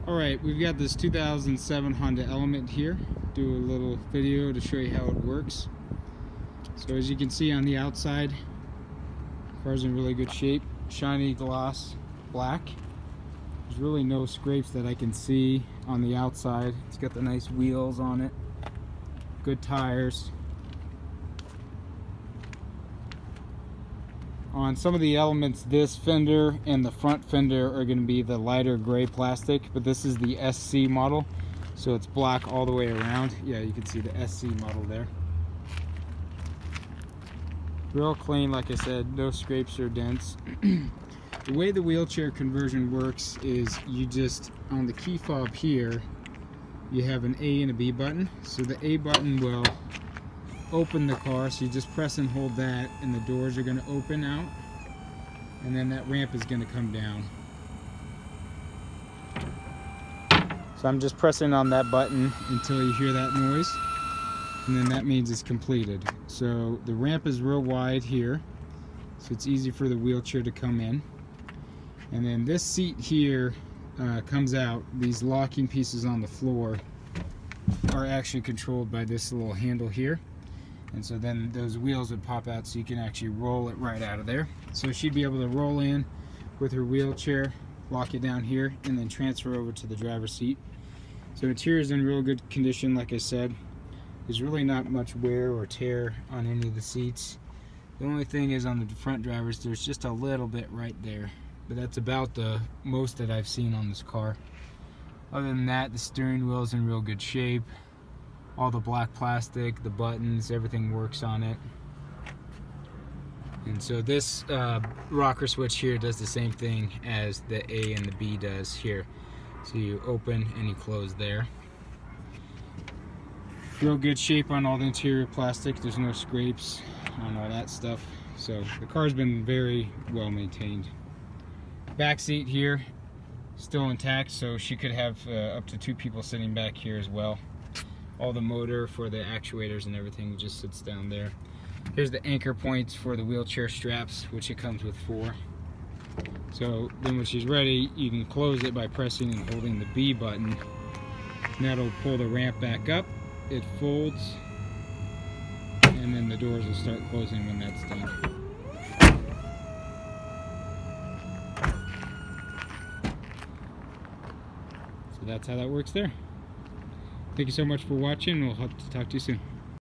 Alright, we've got this 2007 Honda Element here. Do a little video to show you how it works. So as you can see on the outside, the car's in really good shape. Shiny gloss black. There's really no scrapes that I can see on the outside. It's got the nice wheels on it. Good tires. On some of the elements, this fender and the front fender are going to be the lighter gray plastic, but this is the SC model, so it's black all the way around. Yeah, you can see the SC model there. Real clean, like I said, no scrapes or dents. The way the wheelchair conversion works is you just, on the key fob here, you have an A and a B button. So the A button will open the car, so you just press and hold that and the doors are going to open out, and then that ramp is going to come down. So I'm just pressing on that button until you hear that noise, and then that means it's completed. So the ramp is real wide here, so it's easy for the wheelchair to come in, and then this seat here comes out. These locking pieces on the floor are actually controlled by this little handle here. And so then those wheels would pop out, so you can actually roll it right out of there. So she'd be able to roll in with her wheelchair, lock it down here, and then transfer over to the driver's seat. So interior is in real good condition, like I said. There's really not much wear or tear on any of the seats. The only thing is on the front drivers, there's just a little bit right there. But that's about the most that I've seen on this car. Other than that, the steering wheel is in real good shape. All the black plastic, the buttons, everything works on it. And so this rocker switch here does the same thing as the A and the B does here. So you open and you close there. Real good shape on all the interior plastic. There's no scrapes on all that stuff. So the car's been very well maintained. Back seat here, still intact, so she could have up to 2 people sitting back here as well. All the motor for the actuators and everything just sits down there. Here's the anchor points for the wheelchair straps, which it comes with 4. So then when she's ready, you can close it by pressing and holding the B button. And that'll pull the ramp back up. It folds, and then the doors will start closing when that's done. So that's how that works there. Thank you so much for watching. We'll hope to talk to you soon.